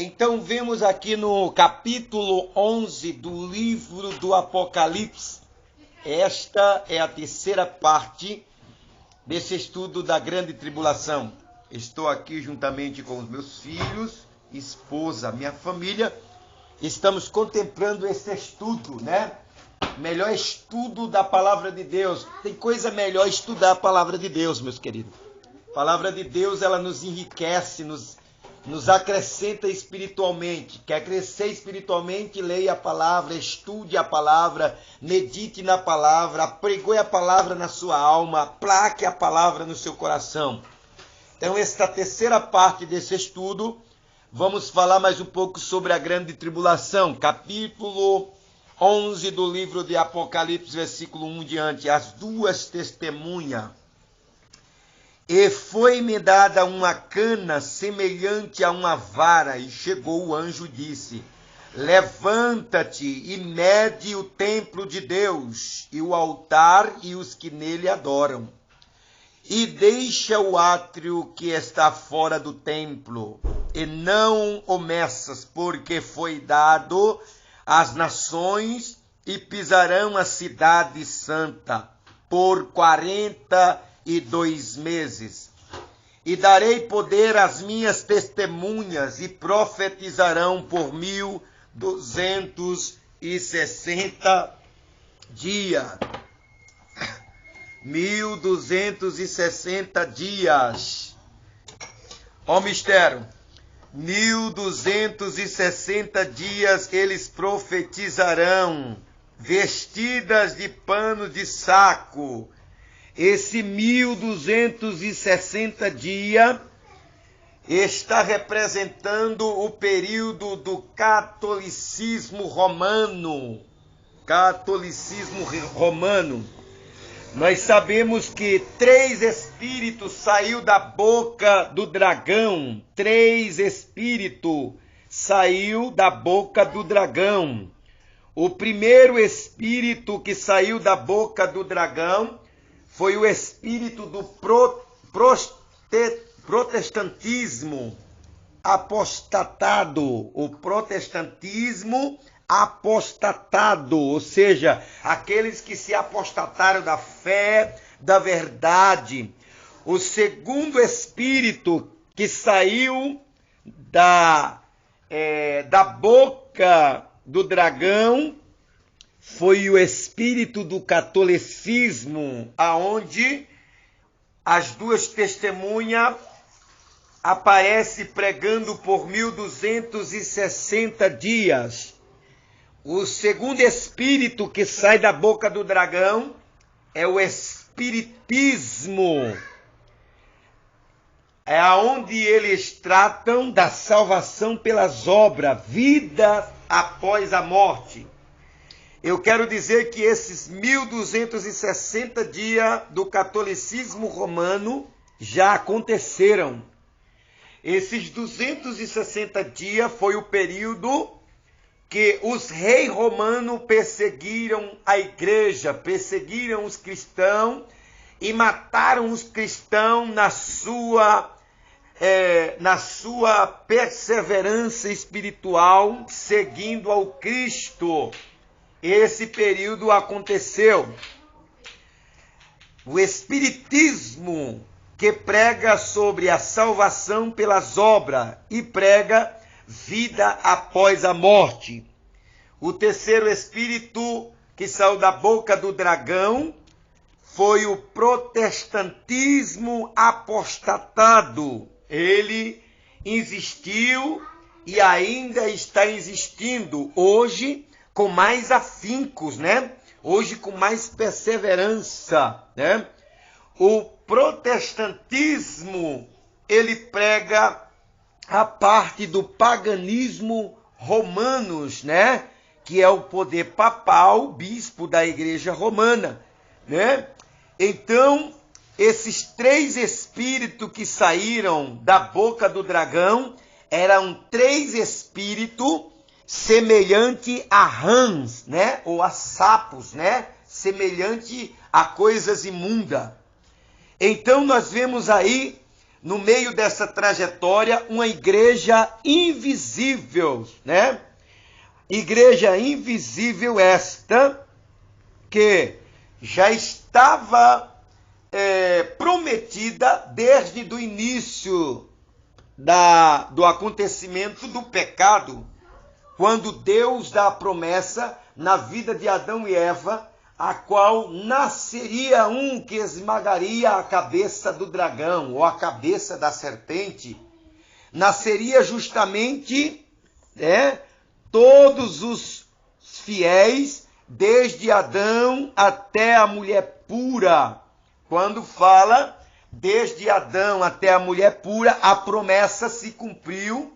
Então vemos aqui no capítulo 11 do livro do Apocalipse. Esta é a terceira parte desse estudo da grande tribulação. Estou aqui juntamente com os meus filhos, esposa, minha família. Estamos contemplando esse estudo, né? Melhor estudo da palavra de Deus. Tem coisa melhor estudar a palavra de Deus, meus queridos. A palavra de Deus, ela nos enriquece, nos acrescenta espiritualmente. Quer crescer espiritualmente? Leia a palavra, estude a palavra, medite na palavra, apregoe a palavra na sua alma, aplaque a palavra no seu coração. Então, esta terceira parte desse estudo, vamos falar mais um pouco sobre a grande tribulação. Capítulo 11 do livro de Apocalipse, versículo 1 diante. As duas testemunhas. E foi-me dada uma cana semelhante a uma vara, e chegou o anjo e disse: levanta-te e mede o templo de Deus, e o altar e os que nele adoram. E deixa o átrio que está fora do templo, e não o meças, porque foi dado às nações, e pisarão a cidade santa por 42 meses. E darei poder às minhas testemunhas, e profetizarão por 1260 dias. 1260 dias. Ó mistério. 1260 dias eles profetizarão, vestidas de pano de saco. Esse 1260 dias está representando o período do catolicismo romano. Catolicismo romano. Nós sabemos que 3 espíritos saiu da boca do dragão. 3 espíritos saiu da boca do dragão. O primeiro espírito que saiu da boca do dragão foi o espírito do protestantismo apostatado. O protestantismo apostatado, ou seja, aqueles que se apostataram da fé, da verdade. O segundo espírito que saiu da boca do dragão foi o espírito do catolicismo, aonde as duas testemunhas aparecem pregando por 1260 dias. O segundo espírito que sai da boca do dragão é o espiritismo. É aonde eles tratam da salvação pelas obras, vida após a morte. Eu quero dizer que esses 1260 dias do catolicismo romano já aconteceram. Esses 260 dias foi o período que os reis romanos perseguiram a igreja, perseguiram os cristãos e mataram os cristãos na sua perseverança espiritual, seguindo ao Cristo. Esse período aconteceu. O espiritismo, que prega sobre a salvação pelas obras e prega vida após a morte. O terceiro espírito que saiu da boca do dragão foi o protestantismo apostatado. Ele existiu e ainda está existindo hoje com mais afincos, né? Hoje com mais perseverança, né? O protestantismo, ele prega a parte do paganismo romanos, né? Que é o poder papal, bispo da igreja romana, né? Então, esses 3 espíritos que saíram da boca do dragão eram 3 espíritos semelhante a rãs, né? Ou a sapos, né? Semelhante a coisas imundas. Então nós vemos aí no meio dessa trajetória, uma igreja invisível, né? Igreja invisível esta, que já estava prometida desde o início do acontecimento do pecado, quando Deus dá a promessa na vida de Adão e Eva, a qual nasceria um que esmagaria a cabeça do dragão, ou a cabeça da serpente. Nasceria justamente todos os fiéis, desde Adão até a mulher pura. Quando fala desde Adão até a mulher pura, a promessa se cumpriu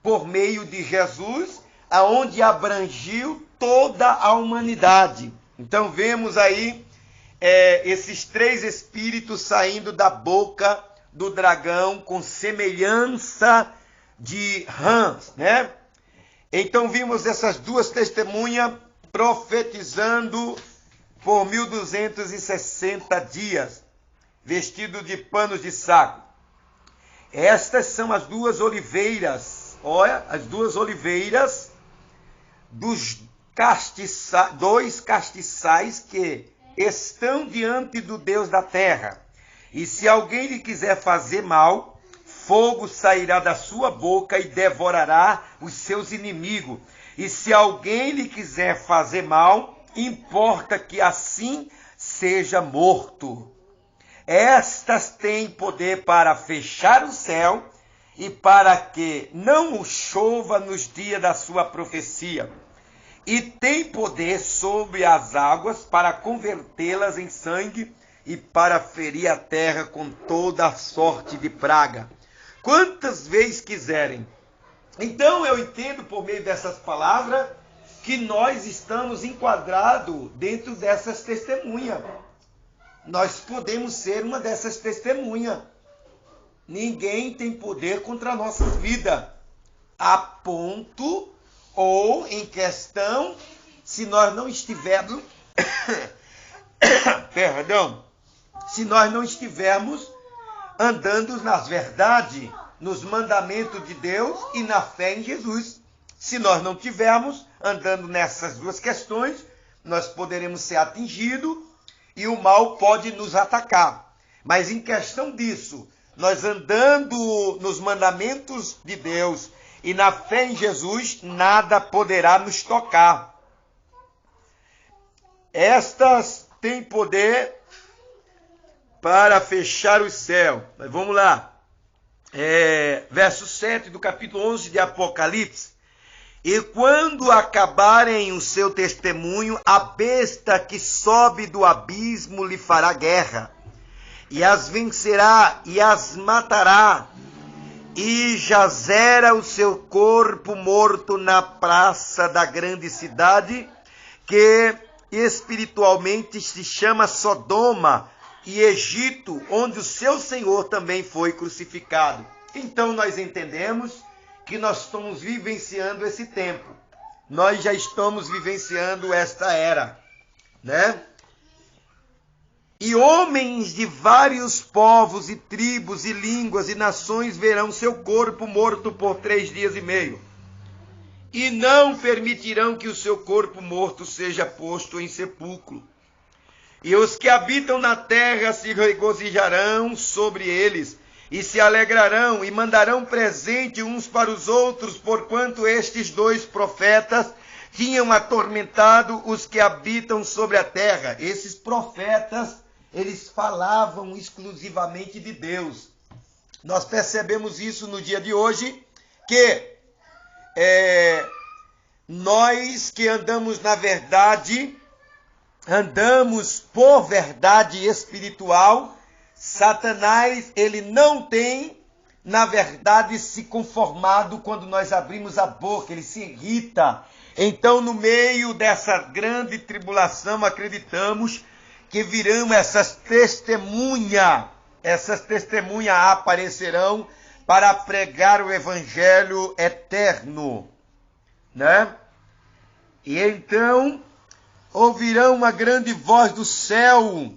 por meio de Jesus, aonde abrangiu toda a humanidade. Então vemos aí esses três espíritos saindo da boca do dragão com semelhança de rãs, né? Então vimos essas duas testemunhas profetizando por 1260 dias, vestido de panos de saco. Estas são as duas oliveiras, olha, as duas oliveiras dos dois castiçais que estão diante do Deus da terra. E se alguém lhe quiser fazer mal, fogo sairá da sua boca e devorará os seus inimigos. E se alguém lhe quiser fazer mal, importa que assim seja morto. Estas têm poder para fechar o céu e para que não chova nos dias da sua profecia. E tem poder sobre as águas para convertê-las em sangue e para ferir a terra com toda a sorte de praga, quantas vezes quiserem. Então eu entendo por meio dessas palavras que nós estamos enquadrados dentro dessas testemunhas. Nós podemos ser uma dessas testemunhas. Ninguém tem poder contra nossas vidas, a ponto ou em questão, se nós não estivermos se nós não estivermos andando nas verdades, nos mandamentos de Deus e na fé em Jesus. Se nós não tivermos andando nessas duas questões, nós poderemos ser atingidos e o mal pode nos atacar. Mas em questão disso, nós andando nos mandamentos de Deus e na fé em Jesus, nada poderá nos tocar. Estas têm poder para fechar o céu. Mas vamos lá. Verso 7 do capítulo 11 de Apocalipse. E quando acabarem o seu testemunho, a besta que sobe do abismo lhe fará guerra, e as vencerá e as matará, e jazera o seu corpo morto na praça da grande cidade, que espiritualmente se chama Sodoma e Egito, onde o seu Senhor também foi crucificado. Então nós entendemos que nós estamos vivenciando esse tempo. Nós já estamos vivenciando esta era, né? E homens de vários povos e tribos e línguas e nações verão seu corpo morto por 3 dias e meio. E não permitirão que o seu corpo morto seja posto em sepulcro. E os que habitam na terra se regozijarão sobre eles, e se alegrarão e mandarão presente uns para os outros, porquanto estes 2 profetas tinham atormentado os que habitam sobre a terra. Esses profetas, eles falavam exclusivamente de Deus. Nós percebemos isso no dia de hoje, que nós que andamos na verdade, andamos por verdade espiritual, Satanás, ele não tem, na verdade, se conformado quando nós abrimos a boca, ele se irrita. Então, no meio dessa grande tribulação, acreditamos que virão essas testemunhas aparecerão para pregar o evangelho eterno, né? E então ouvirão uma grande voz do céu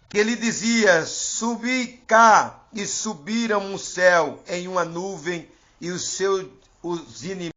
que lhe dizia: subi cá, e subiram o céu em uma nuvem, e os inimigos